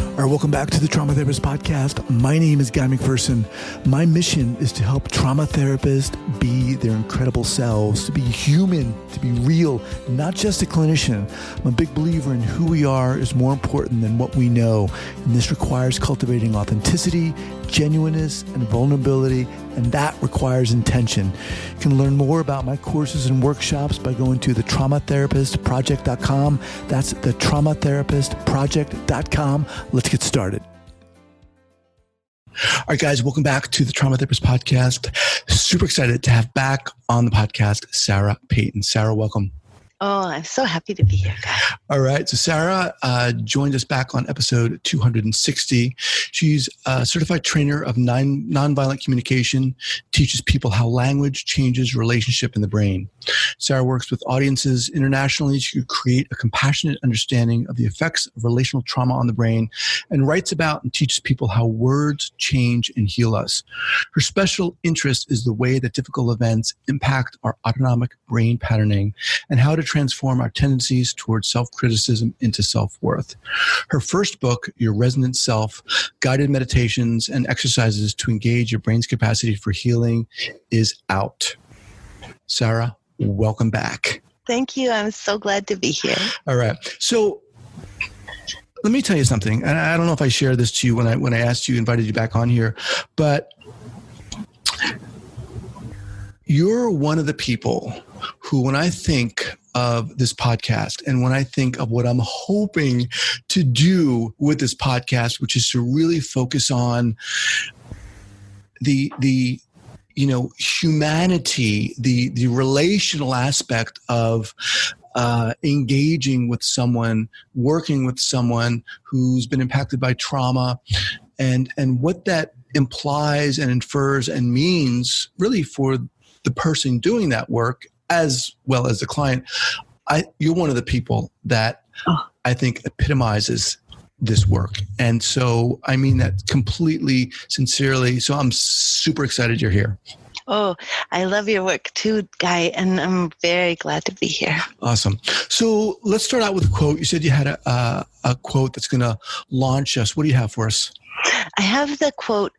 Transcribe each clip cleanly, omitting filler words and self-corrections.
All right, welcome back to the Trauma Therapist Podcast. My name is Guy McPherson. My mission is to help trauma therapists be their incredible selves, to be human, to be real, not just a clinician. I'm a big believer in who we are is more important than what we know. And this requires cultivating authenticity, genuineness, and vulnerability, and that requires intention. You can learn more about my courses and workshops by going to thetraumatherapistproject.com. That's thetraumatherapistproject.com. Let's get started. All right, guys, welcome back to the Trauma Therapist Podcast. Super excited to have back on the podcast Sarah Peyton. Sarah, welcome. Oh, I'm so happy to be here, Guy. All right. So Sarah joined us back on episode 260. She's a certified trainer of nonviolent communication, teaches people how language changes relationship in the brain. Sarah works with audiences internationally to create a compassionate understanding of the effects of relational trauma on the brain, and writes about and teaches people how words change and heal us. Her special interest is the way that difficult events impact our autonomic brain patterning and how to transform our tendencies towards self-criticism into self-worth. Her first book, Your Resonant Self, Guided Meditations and Exercises to Engage Your Brain's Capacity for Healing, is out. Sarah, welcome back. Thank you. I'm so glad to be here. All right. So let me tell you something. And I don't know if I shared this to you when I asked you, invited you back on here, but you're one of the people who, when I think of this podcast and when I think of what I'm hoping to do with this podcast, which is to really focus on the humanity, the relational aspect of engaging with someone, working with someone who's been impacted by trauma, and what that implies and infers and means really for the person doing that work as well as the client. You're one of the people that I think epitomizes this work. And so I mean that completely sincerely. So I'm super excited you're here. Oh, I love your work too, Guy, and I'm very glad to be here. Awesome. So let's start out with a quote. You said you had a quote that's going to launch us. What do you have for us? I have the quote,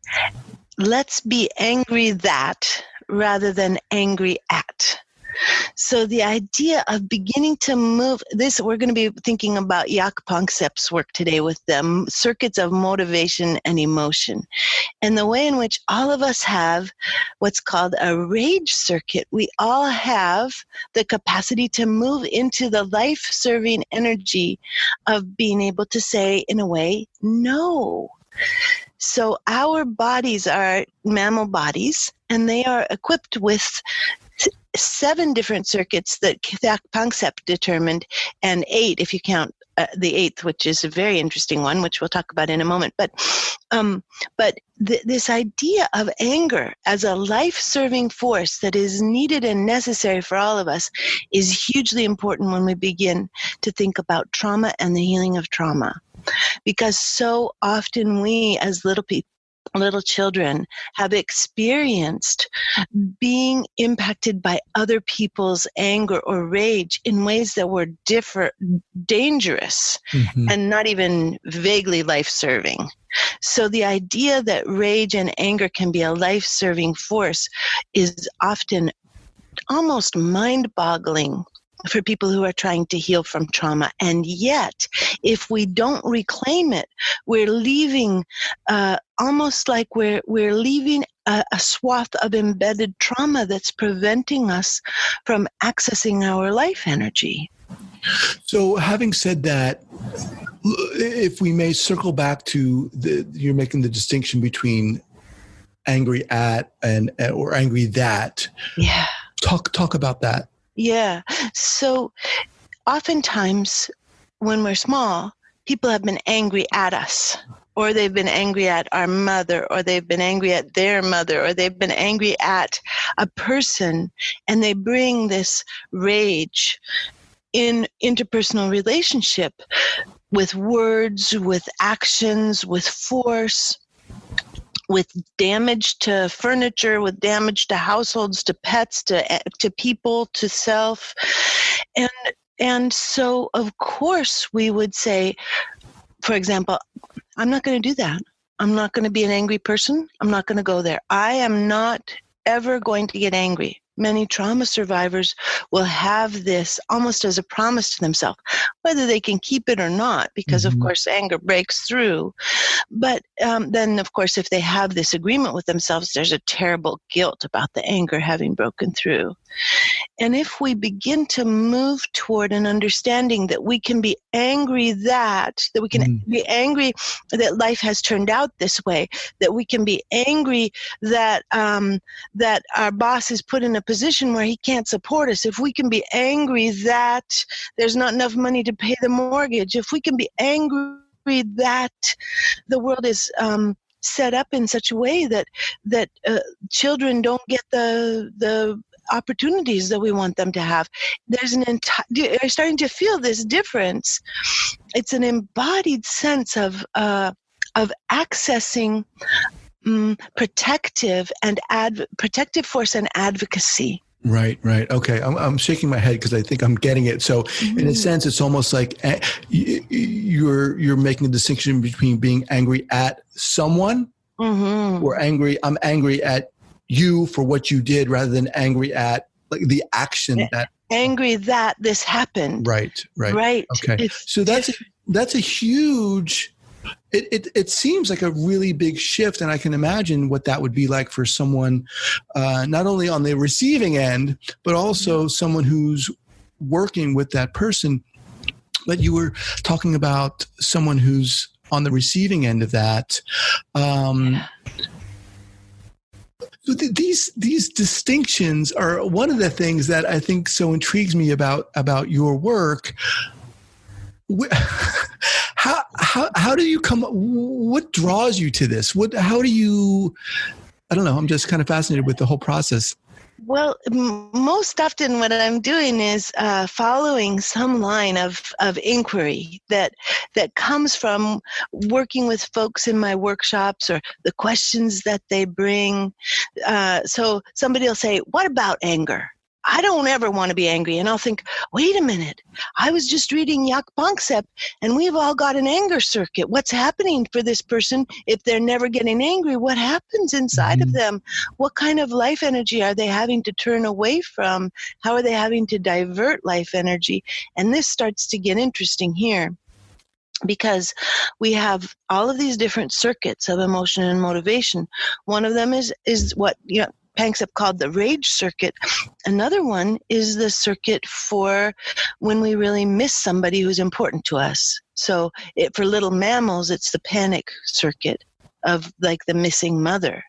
"Let's be angry that rather than angry at." So the idea of beginning to move this, we're going to be thinking about Jaak Panksepp's work today with the circuits of motivation and emotion, and the way in which all of us have what's called a rage circuit. We all have the capacity to move into the life-serving energy of being able to say, in a way, no. So our bodies are mammal bodies, and they are equipped with 7 different circuits that Jaak Panksepp determined, and 8 if you count the 8th, which is a very interesting one, which we'll talk about in a moment. But this idea of anger as a life-serving force that is needed and necessary for all of us is hugely important when we begin to think about trauma and the healing of trauma. Because so often we, as little children, have experienced being impacted by other people's anger or rage in ways that were dangerous, and not even vaguely life-serving. So the idea that rage and anger can be a life-serving force is often almost mind-boggling for people who are trying to heal from trauma. And yet, if we don't reclaim it, we're leaving almost like we're leaving a swath of embedded trauma that's preventing us from accessing our life energy. So having said that, if we may circle back to you're making the distinction between angry at or angry that. Yeah. Talk about that. Yeah. So oftentimes when we're small, people have been angry at us, or they've been angry at our mother, or they've been angry at their mother, or they've been angry at a person, and they bring this rage in interpersonal relationship with words, with actions, with force. with damage to furniture, with damage to households, to pets, to people, to self. And so, of course, we would say, for example, I'm not going to do that. I'm not going to be an angry person. I'm not going to go there. I am not ever going to get angry. Many trauma survivors will have this almost as a promise to themselves, whether they can keep it or not, because of course anger breaks through. But then, of course, if they have this agreement with themselves, there's a terrible guilt about the anger having broken through. And if we begin to move toward an understanding that we can be angry that we can be angry that life has turned out this way, that we can be angry that that our boss is put in a position where he can't support us, if we can be angry that there's not enough money to pay the mortgage, if we can be angry that the world is set up in such a way that children don't get the opportunities that we want them to have. There's you're starting to feel this difference. It's an embodied sense of accessing protective force and advocacy. Right. Okay. I'm shaking my head because I think I'm getting it. So in a sense, it's almost like you're making a distinction between being angry at someone or I'm angry at you for what you did, rather than angry at like the action that angry that this happened. Right. Okay. So that's a huge. It seems like a really big shift, and I can imagine what that would be like for someone, not only on the receiving end, but also someone who's working with that person. But you were talking about someone who's on the receiving end of that. So these distinctions are one of the things that I think so intrigues me about your work. How do you come? What draws you to this? How do you? I don't know. I'm just kind of fascinated with the whole process. Well, most often what I'm doing is following some line of inquiry that comes from working with folks in my workshops, or the questions that they bring. So somebody will say, "What about anger? I don't ever want to be angry." And I'll think, wait a minute, I was just reading Yak Pangsep, and we've all got an anger circuit. What's happening for this person if they're never getting angry? What happens inside of them? What kind of life energy are they having to turn away from? How are they having to divert life energy? And this starts to get interesting here, because we have all of these different circuits of emotion and motivation. One of them is what Pangsep called the rage circuit. Another one is the circuit for when we really miss somebody who's important to us. So for little mammals, it's the panic circuit of like the missing mother.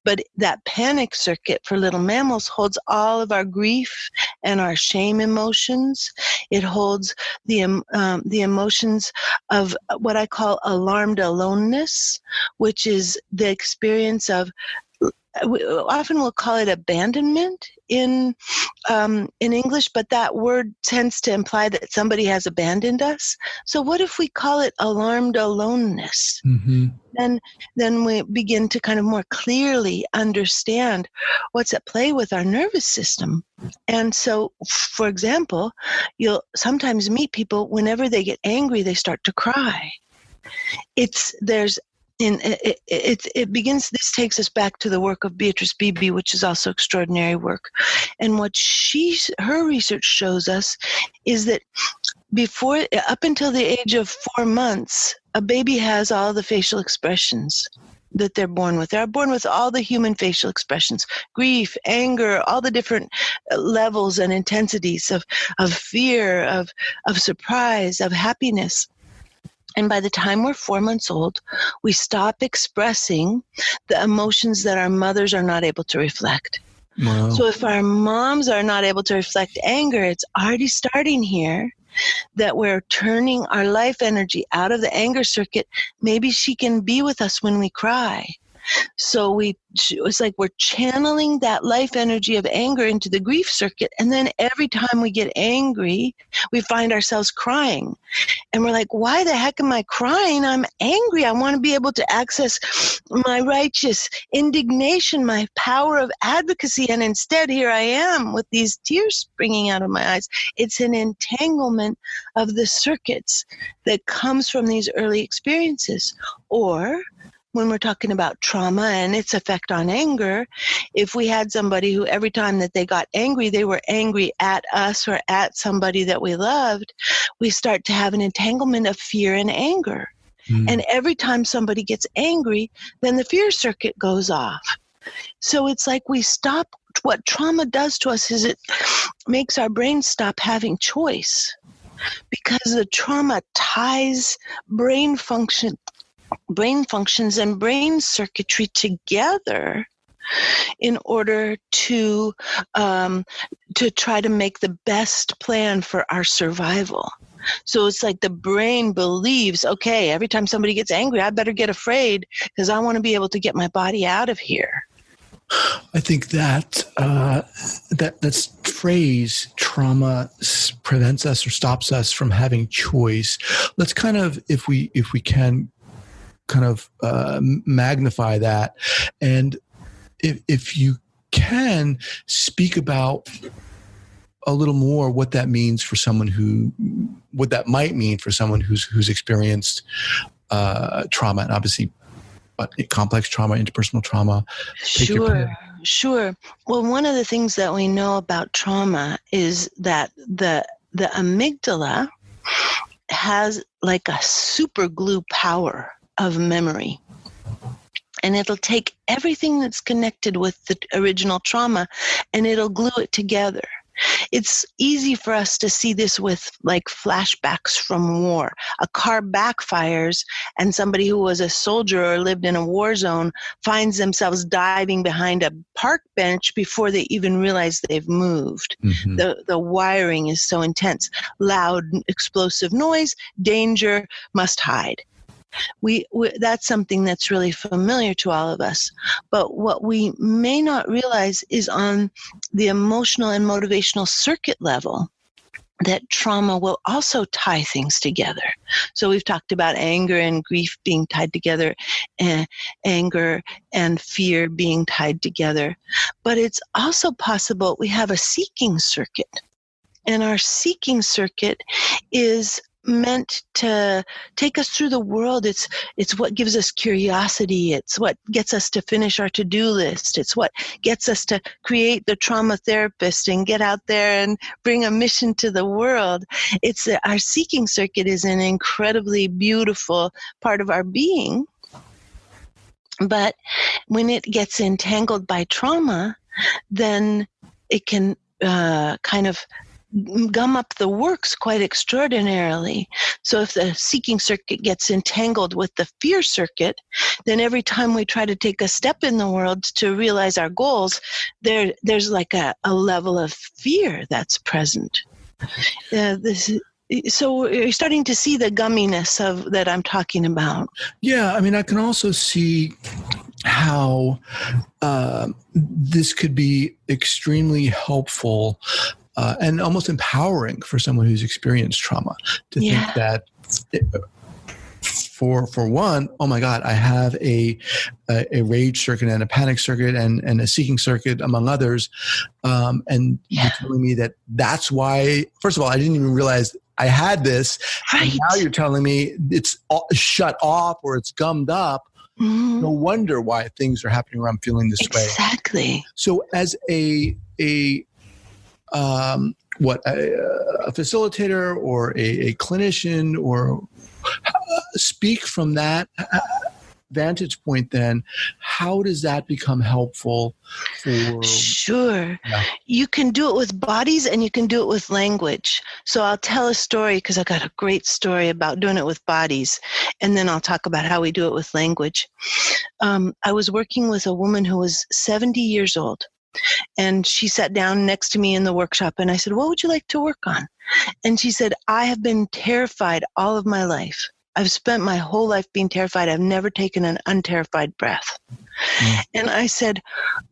But that panic circuit for little mammals holds all of our grief and our shame emotions. It holds the emotions of what I call alarmed aloneness, which is the experience of, often we'll call it abandonment in English, but that word tends to imply that somebody has abandoned us. So what if we call it alarmed aloneness? Then we begin to kind of more clearly understand what's at play with our nervous system. And so, for example, you'll sometimes meet people, whenever they get angry, they start to cry. This takes us back to the work of Beatrice Beebe, which is also extraordinary work. And what her research shows us is that up until the age of 4 months, a baby has all the facial expressions that they're born with. They're born with all the human facial expressions: grief, anger, all the different levels and intensities of fear, of surprise, of happiness. And by the time we're 4 months old, we stop expressing the emotions that our mothers are not able to reflect. Wow. So if our moms are not able to reflect anger, it's already starting here that we're turning our life energy out of the anger circuit. Maybe she can be with us when we cry. So it's like we're channeling that life energy of anger into the grief circuit. And then every time we get angry, we find ourselves crying. And we're like, why the heck am I crying? I'm angry. I want to be able to access my righteous indignation, my power of advocacy. And instead, here I am with these tears springing out of my eyes. It's an entanglement of the circuits that comes from these early experiences. Or when we're talking about trauma and its effect on anger, if we had somebody who every time that they got angry, they were angry at us or at somebody that we loved, we start to have an entanglement of fear and anger. And every time somebody gets angry, then the fear circuit goes off. So it's like we stop. What trauma does to us is it makes our brain stop having choice, because the trauma ties brain functions and brain circuitry together in order to try to make the best plan for our survival. So it's like the brain believes, okay, every time somebody gets angry, I better get afraid because I want to be able to get my body out of here. I think that that phrase, trauma prevents us or stops us from having choice. Let's kind of, if we can, kind of magnify that, and if you can speak about a little more what that means for someone what that might mean for someone who's experienced trauma, and obviously complex trauma, interpersonal trauma. Sure. Well, one of the things that we know about trauma is that the amygdala has like a super glue power of memory. And it'll take everything that's connected with the original trauma and it'll glue it together. It's easy for us to see this with like flashbacks from war. A car backfires and somebody who was a soldier or lived in a war zone finds themselves diving behind a park bench before they even realize they've moved. Mm-hmm. The wiring is so intense. Loud, explosive noise, danger, must hide. That's something that's really familiar to all of us. But what we may not realize is on the emotional and motivational circuit level, that trauma will also tie things together. So we've talked about anger and grief being tied together, and anger and fear being tied together. But it's also possible we have a seeking circuit. And our seeking circuit is meant to take us through the world. It's what gives us curiosity. It's what gets us to finish our to-do list. It's what gets us to create the trauma therapist and get out there and bring a mission to the world. Our seeking circuit is an incredibly beautiful part of our being. But when it gets entangled by trauma, then it can kind of gum up the works quite extraordinarily. So if the seeking circuit gets entangled with the fear circuit, then every time we try to take a step in the world to realize our goals, there's like a level of fear that's present. So you're starting to see the gumminess that I'm talking about. Yeah, I mean, I can also see how this could be extremely helpful and almost empowering for someone who's experienced trauma to think that for one, oh my God, I have a rage circuit and a panic circuit and a seeking circuit, among others. And you're telling me that's why, first of all, I didn't even realize I had this. Right. And now you're telling me it's shut off or it's gummed up. Mm-hmm. No wonder why things are happening where I'm feeling this way. Exactly. So as a facilitator or a clinician, or speak from that vantage point, then how does that become helpful for? Sure. Yeah. You can do it with bodies and you can do it with language. So I'll tell a story because I got a great story about doing it with bodies, and then I'll talk about how we do it with language. I was working with a woman who was 70 years old. And she sat down next to me in the workshop and I said, what would you like to work on? And she said, I have been terrified all of my life. I've spent my whole life being terrified. I've never taken an unterrified breath. And I said,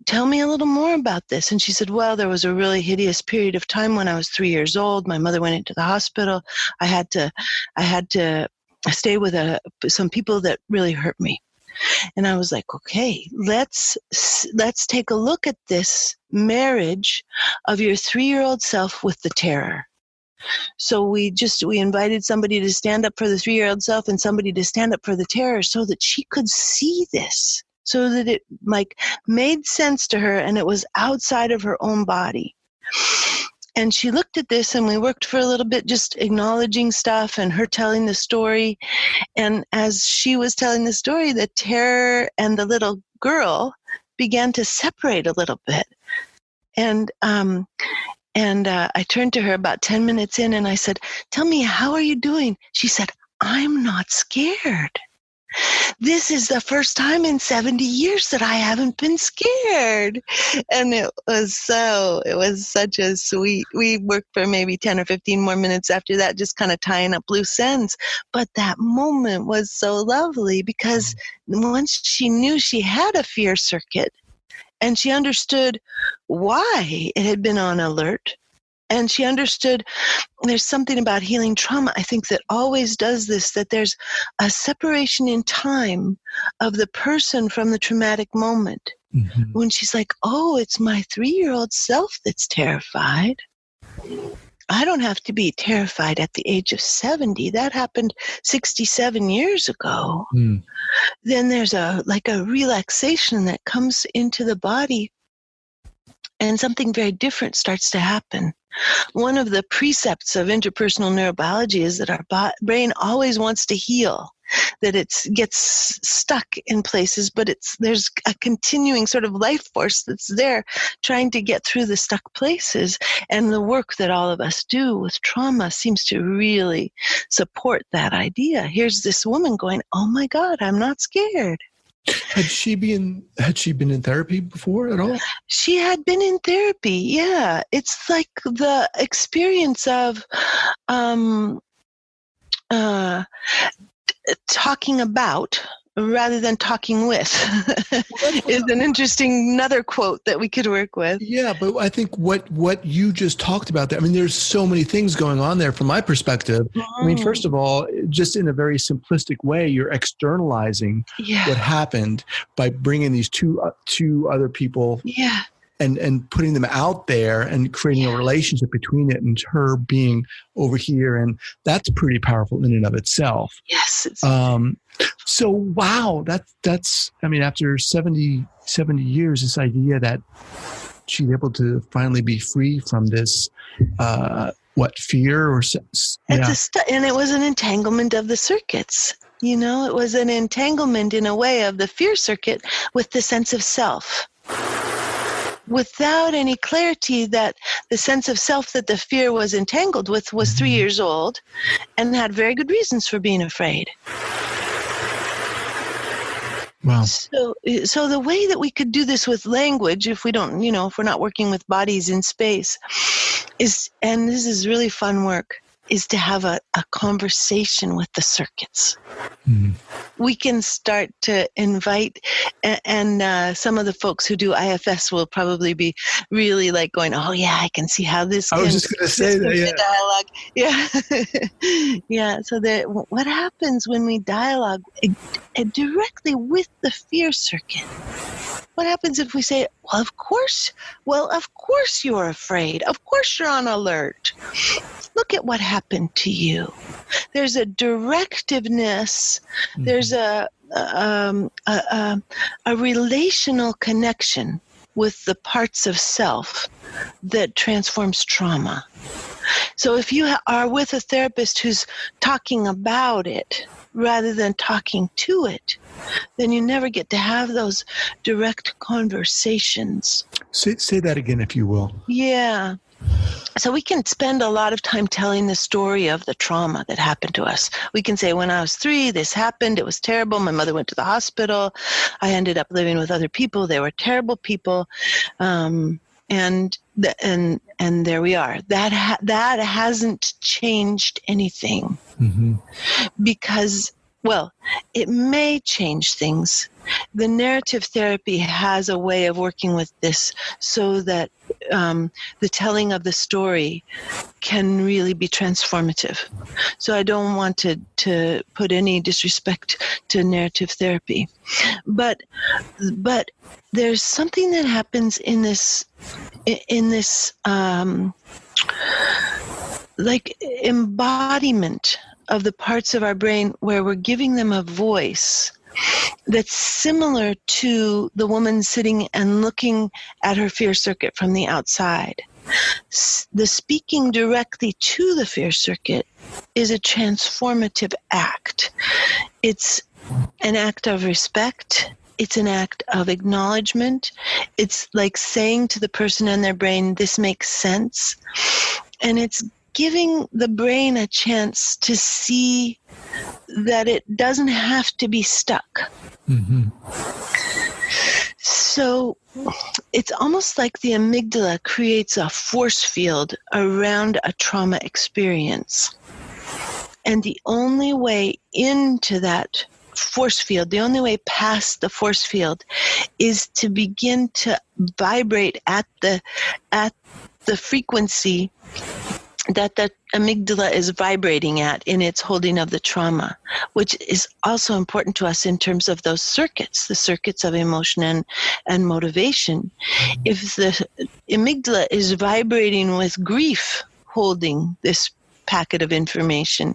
tell me a little more about this. And she said, well, there was a really hideous period of time when I was 3 years old. My mother went into the hospital. I had to stay with some people that really hurt me. And I was like, okay, let's take a look at this marriage of your 3-year-old self with the terror. So we invited somebody to stand up for the 3-year-old self and somebody to stand up for the terror so that she could see this, so that it made sense to her and it was outside of her own body. And she looked at this, and we worked for a little bit just acknowledging stuff and her telling the story. And as she was telling the story, the terror and the little girl began to separate a little bit. And I turned to her about 10 minutes in and I said, tell me, how are you doing? She said, I'm not scared. This is the first time in 70 years that I haven't been scared. And it was such a sweet, we worked for maybe 10 or 15 more minutes after that, just kind of tying up loose ends. But that moment was so lovely because once she knew she had a fear circuit and she understood why it had been on alert, and she understood there's something about healing trauma, I think, that always does this, that there's a separation in time of the person from the traumatic moment. Mm-hmm. When she's like, oh, it's my 3-year-old self that's terrified. I don't have to be terrified at the age of 70. That happened 67 years ago. Mm. Then there's a relaxation that comes into the body, and something very different starts to happen. One of the precepts of interpersonal neurobiology is that our brain always wants to heal, that it gets stuck in places, but there's a continuing sort of life force that's there trying to get through the stuck places. And the work that all of us do with trauma seems to really support that idea. Here's this woman going, oh my God, I'm not scared. Had she been in therapy before at all? She had been in therapy, yeah. It's like the experience of talking about rather than talking with is an interesting another quote that we could work with. Yeah, but I think what you just talked about there, I mean, there's so many things going on there from my perspective. I mean, first of all, just in a very simplistic way, you're externalizing what happened by bringing these two other people and putting them out there and creating a relationship between it and her being over here. And that's pretty powerful in and of itself. Yes. So, wow, that's, I mean, after 70 years, this idea that she's able to finally be free from this, fear or... And it was an entanglement of the circuits. You know, it was an entanglement in a way of the fear circuit with the sense of self. Without any clarity that the sense of self that the fear was entangled with was 3 years old and had very good reasons for being afraid. Wow. So the way that we could do this with language, if we don't, if we're not working with bodies in space, is, and this is really fun work, is to have a conversation with the circuits. Mm-hmm. We can start to invite, and some of the folks who do IFS will probably be really like going, oh yeah, I can see how this. I was just going to say that. Dialogue, yeah. So what happens when we dialogue directly with the fear circuit? What happens if we say, well, of course you're afraid. Of course you're on alert. Look at what happened to you. There's a directiveness. Mm-hmm. There's a relational connection with the parts of self that transforms trauma. So if you are with a therapist who's talking about it rather than talking to it, then you never get to have those direct conversations. Say that again, if you will. Yeah. So we can spend a lot of time telling the story of the trauma that happened to us. We can say, when I was 3, this happened. It was terrible. My mother went to the hospital. I ended up living with other people. They were terrible people. And there we are. That hasn't changed anything. Mm-hmm. Because, well, it may change things. The narrative therapy has a way of working with this so that the telling of the story can really be transformative. So I don't want to put any disrespect to narrative therapy. But there's something that happens in this like embodiment of the parts of our brain where we're giving them a voice that's similar to the woman sitting and looking at her fear circuit from the outside. The speaking directly to the fear circuit is a transformative act. It's an act of respect. It's an act of acknowledgement. It's like saying to the person in their brain, this makes sense. And it's giving the brain a chance to see that it doesn't have to be stuck. Mm-hmm. So it's almost like the amygdala creates a force field around a trauma experience. And the only way into that force field, the only way past the force field, is to begin to vibrate at the frequency that the amygdala is vibrating at in its holding of the trauma, which is also important to us in terms of those circuits, the circuits of emotion and motivation. If the amygdala is vibrating with grief holding this packet of information,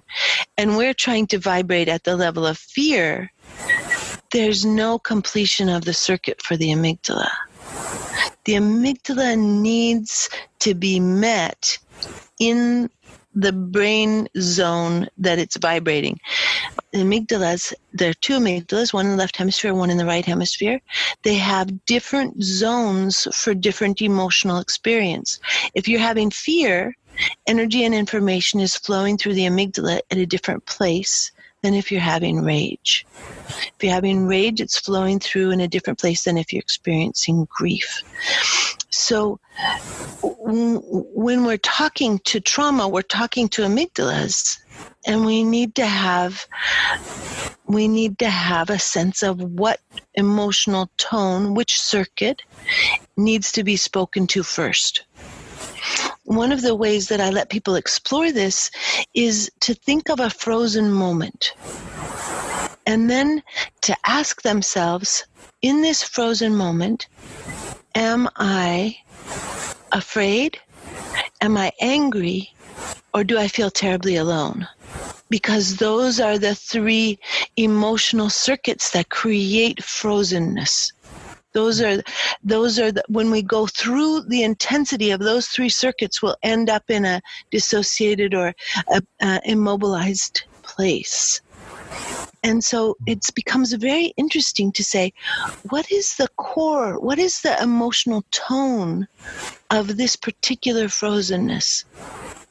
and we're trying to vibrate at the level of fear, there's no completion of the circuit for the amygdala. The amygdala needs to be met in the brain zone that it's vibrating. The amygdalas, there are two amygdalas, one in the left hemisphere, one in the right hemisphere. They have different zones for different emotional experience. If you're having fear, energy and information is flowing through the amygdala at a different place than if you're having rage. If you're having rage, it's flowing through in a different place than if you're experiencing grief. So when we're talking to trauma, we're talking to amygdalas, and we need to have a sense of what emotional tone, which circuit needs to be spoken to first. One of the ways that I let people explore this is to think of a frozen moment, and then to ask themselves, in this frozen moment, am I afraid? Am I angry? Or do I feel terribly alone? Because those are the three emotional circuits that create frozenness. Those are when we go through the intensity of those three circuits, we'll end up in a dissociated or immobilized place. And so it becomes very interesting to say, what is the core, what is the emotional tone of this particular frozenness?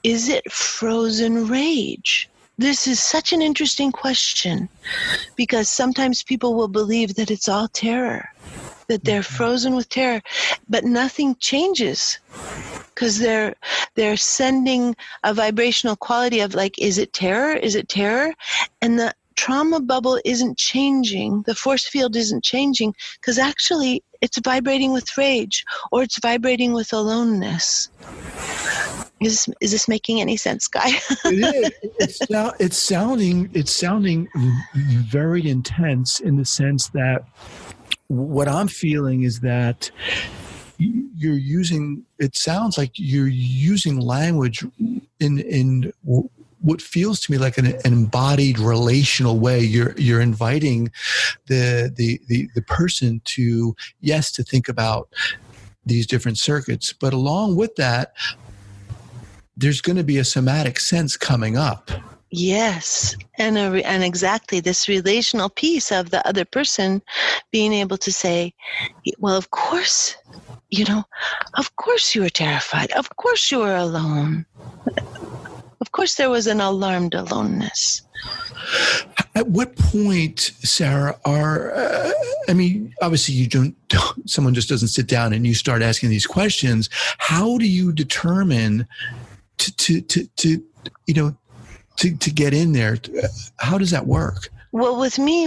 Is it frozen rage? This is such an interesting question, because sometimes people will believe that it's all terror, that they're frozen with terror, but nothing changes, because they're sending a vibrational quality of like, is it terror? Is it terror? And the trauma bubble isn't changing, the force field isn't changing, because actually it's vibrating with rage, or it's vibrating with aloneness. Is this making any sense, Guy? It is. It's sounding very intense, in the sense that what I'm feeling is that you're using, it sounds like you're using language in what feels to me like an embodied relational way. You're inviting the person to think about these different circuits, but along with that, there's going to be a somatic sense coming up. Yes, and exactly this relational piece of the other person being able to say, well, of course, of course you were terrified. Of course you were alone. Of course there was an alarmed aloneness. At what point, Sarah, obviously someone just doesn't sit down and you start asking these questions. How do you determine to to get in there. How does that work? Well, with me,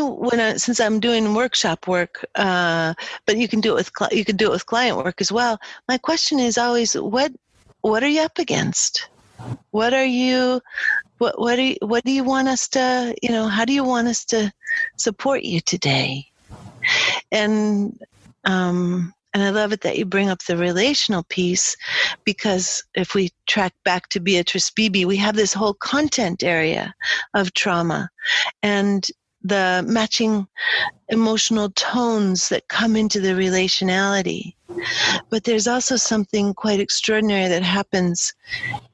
since I'm doing workshop work, but you can do it with client work as well. My question is always, what are you up against? What do you want us to, how do you want us to support you today? And I love it that you bring up the relational piece, because if we track back to Beatrice Beebe, we have this whole content area of trauma and the matching emotional tones that come into the relationality. But there's also something quite extraordinary that happens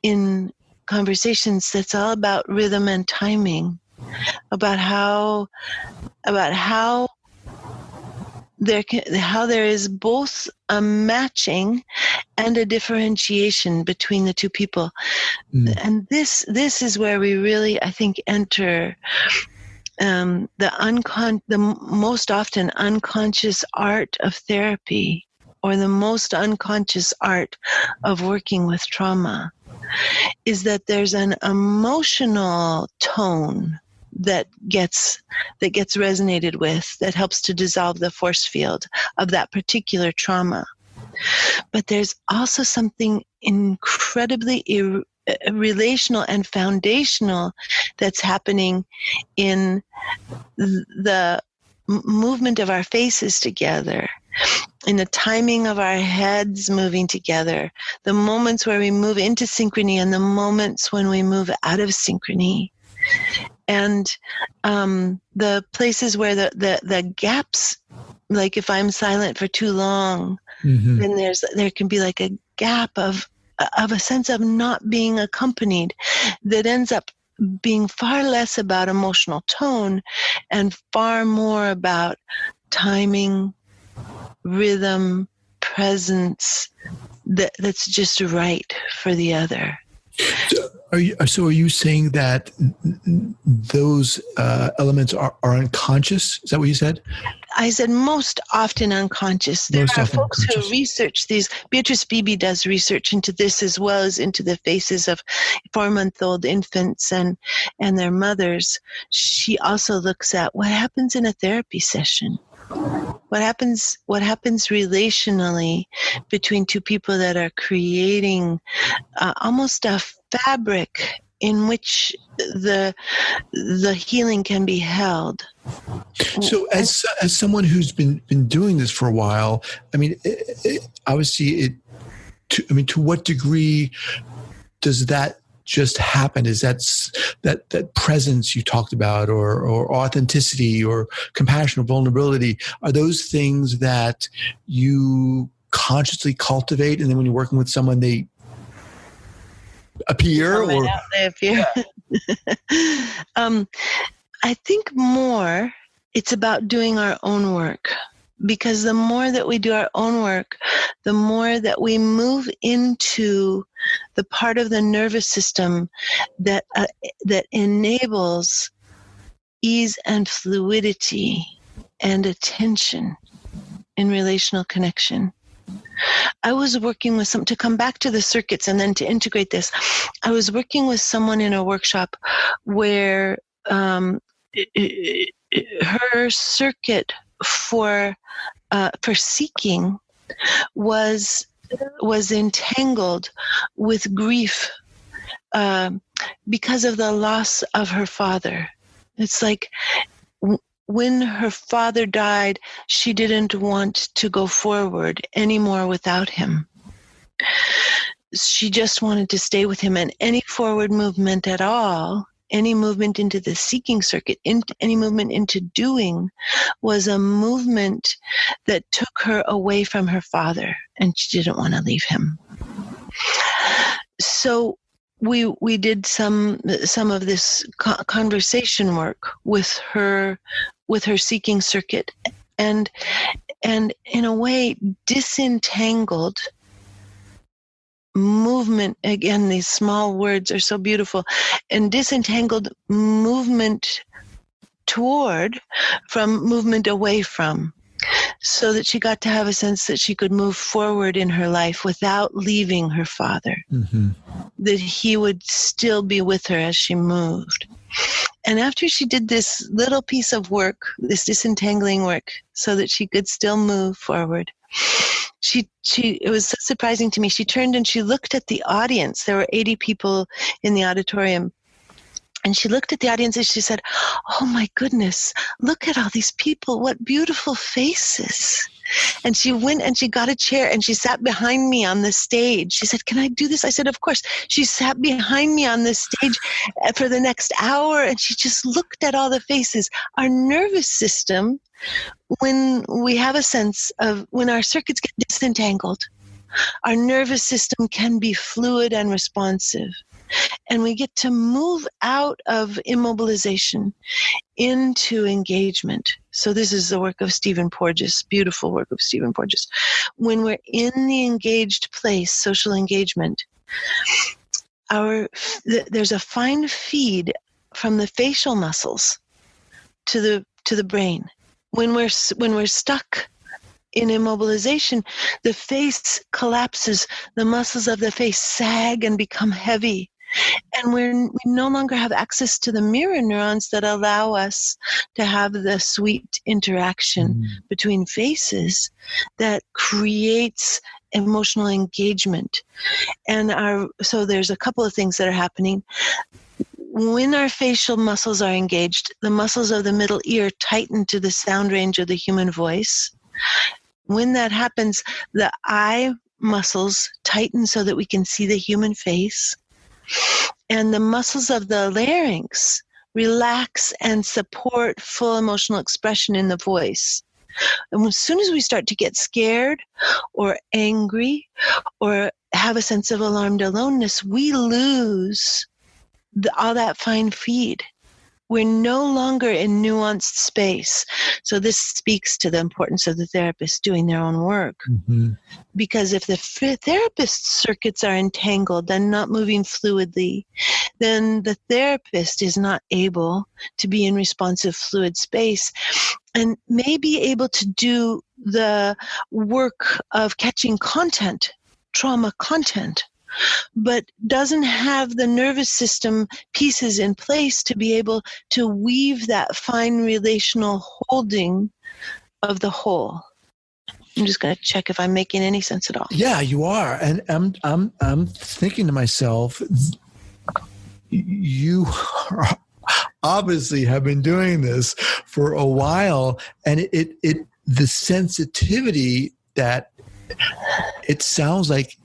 in conversations that's all about rhythm and timing, about how there is both a matching and a differentiation between the two people. And this is where we really, I think, enter the most often unconscious art of therapy, or the most unconscious art of working with trauma, is that there's an emotional tone that gets resonated with, that helps to dissolve the force field of that particular trauma. But there's also something incredibly relational and foundational that's happening in the movement of our faces together, in the timing of our heads moving together, the moments where we move into synchrony and the moments when we move out of synchrony. And the places where the gaps, like if I'm silent for too long, then there can be like a gap of a sense of not being accompanied that ends up being far less about emotional tone and far more about timing, rhythm, presence that's just right for the other. Are you saying that those elements are unconscious? Is that what you said? I said most often unconscious. There are folks who research these. Beatrice Beebe does research into this as well as into the faces of 4-month-old infants and their mothers. She also looks at what happens in a therapy session. What happens relationally between two people that are creating almost a fabric in which the healing can be held. So as someone who's been doing this for a while, I mean, obviously to what degree does that just happen? Is that presence you talked about, or authenticity, or compassion, or vulnerability? Are those things that you consciously cultivate, and then when you're working with someone, they appear? They appear. I think more it's about doing our own work. Because the more that we do our own work, the more that we move into the part of the nervous system that enables ease and fluidity and attention in relational connection. I was working with to come back to the circuits and then to integrate this. I was working with someone in a workshop where her circuit for seeking was entangled with grief because of the loss of her father. It's like when her father died, she didn't want to go forward anymore without him. She just wanted to stay with him, and any forward movement at all, any movement into the seeking circuit, any movement into doing, was a movement that took her away from her father, and she didn't want to leave him. So we did some of this conversation work with her seeking circuit, and in a way disentangled movement. Again, these small words are so beautiful. And disentangled movement toward from movement away from. so that she got to have a sense that she could move forward in her life without leaving her father, that he would still be with her as she moved. And after she did this little piece of work, this disentangling work, so that she could still move forward, it was so surprising to me. She turned and she looked at the audience. There were 80 people in the auditorium. And she looked at the audience and she said, "Oh my goodness, look at all these people. What beautiful faces." And she went and she got a chair and she sat behind me on the stage. She said, "Can I do this?" I said, "Of course." She sat behind me on the stage for the next hour and she just looked at all the faces. Our nervous system, when we have a sense of, when our circuits get disentangled, our nervous system can be fluid and responsive. And we get to move out of immobilization into engagement. So this is the work of Stephen Porges, beautiful work of Stephen Porges. When we're in the engaged place, social engagement, there's a fine feed from the facial muscles to the brain. When we're stuck in immobilization, the face collapses, the muscles of the face sag and become heavy. And we no longer have access to the mirror neurons that allow us to have the sweet interaction between faces that creates emotional engagement. And so there's a couple of things that are happening. When our facial muscles are engaged, the muscles of the middle ear tighten to the sound range of the human voice. When that happens, the eye muscles tighten so that we can see the human face. And the muscles of the larynx relax and support full emotional expression in the voice. And as soon as we start to get scared or angry or have a sense of alarmed aloneness, we lose all that fine feed. We're no longer in nuanced space. So this speaks to the importance of the therapist doing their own work. Because if the therapist's circuits are entangled and not moving fluidly, then the therapist is not able to be in responsive, fluid space and may be able to do the work of catching content, trauma content, but doesn't have the nervous system pieces in place to be able to weave that fine relational holding of the whole. I'm just going to check if I'm making any sense at all. Yeah, you are. And I'm thinking to myself, you obviously have been doing this for a while, and the sensitivity that it sounds like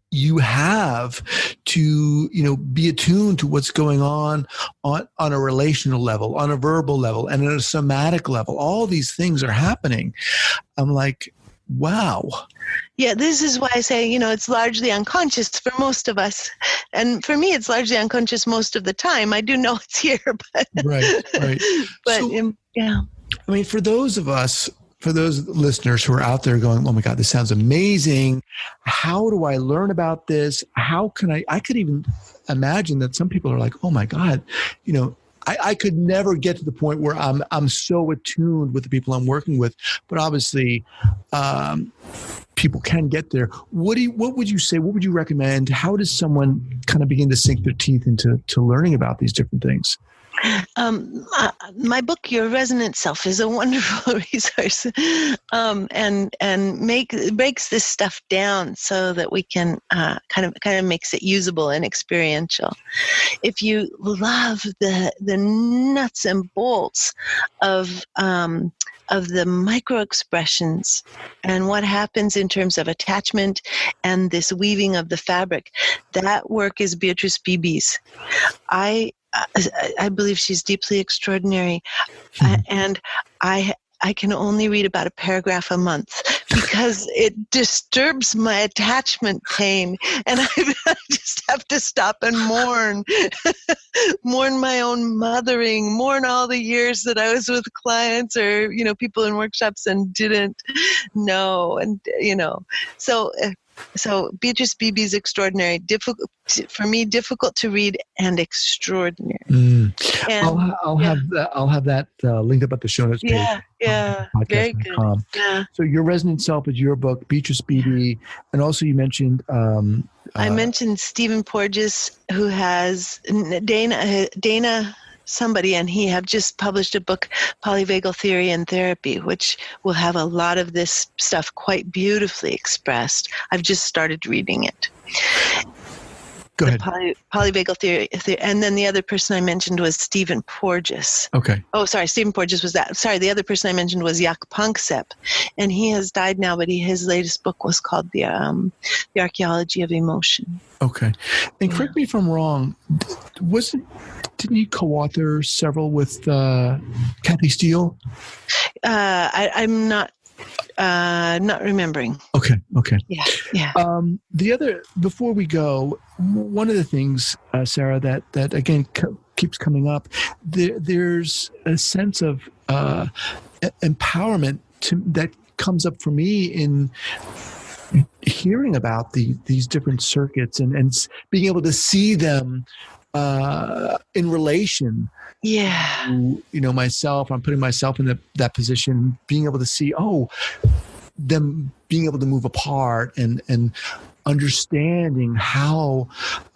you have to, be attuned to what's going on a relational level, on a verbal level, and at a somatic level. All these things are happening. I'm like, wow. Yeah, this is why I say, it's largely unconscious for most of us. And for me, it's largely unconscious most of the time. I do know it's here, but... Right. But, so, yeah. I mean, for those listeners who are out there going, "Oh my God, this sounds amazing. How do I learn about this? How can I could even imagine that some people are like, "Oh my God, I could never get to the point where I'm so attuned with the people I'm working with." But obviously, people can get there. What would you say? What would you recommend? How does someone kind of begin to sink their teeth into learning about these different things? My book, Your Resonant Self, is a wonderful resource, and breaks this stuff down so that we can kind of makes it usable and experiential. If you love the nuts and bolts of the micro expressions and what happens in terms of attachment and this weaving of the fabric, that work is Beatrice Beebe's. I believe she's deeply extraordinary, and I can only read about a paragraph a month because it disturbs my attachment pain, and I just have to stop and mourn my own mothering, mourn all the years that I was with clients or people in workshops and didn't know, and so. So Beatrice Beebe's extraordinary, difficult for me, difficult to read and extraordinary. And, I'll have that linked up at the show notes page. Very good. Yeah. So your Resonant Self is your book, Beatrice Beebe, and also you mentioned. I mentioned Stephen Porges, who has Dana somebody, and he have just published a book, Polyvagal Theory and Therapy, which will have a lot of this stuff quite beautifully expressed. I've just started reading it. Go ahead. Polyvagal theory. And then the other person I mentioned was Stephen Porges. Okay. Oh, sorry. Stephen Porges was that. Sorry. The other person I mentioned was Jaak Panksepp. And he has died now, but his latest book was called The Archaeology of Emotion. Okay. And correct me if I'm wrong, didn't you co-author several with Kathy Steele? I'm not remembering. Okay. Yeah. Before we go, one of the things, Sarah, that again keeps coming up, there's a sense of empowerment that comes up for me in hearing about these different circuits and being able to see them in relation. Yeah. Myself, I'm putting myself in that position, being able to see, them being able to move apart and understanding how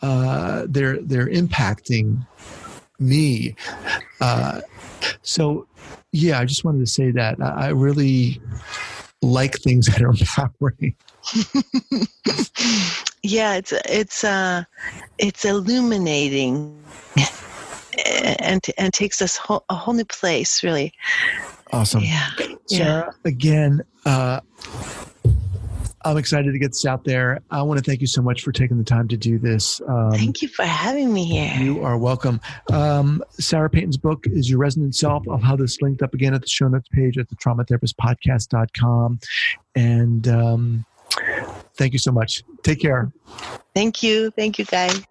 they're impacting me. So I just wanted to say that I really like things that are empowering. Yeah, it's illuminating and takes us a whole new place, really. Awesome. Yeah. Sarah, again, I'm excited to get this out there. I want to thank you so much for taking the time to do this. Thank you for having me here. You are welcome. Sarah Peyton's book is Your Resonant Self. I'll have this linked up again at the show notes page at thetraumatherapistpodcast.com. And thank you so much. Take care. Thank you. Thank you, guys.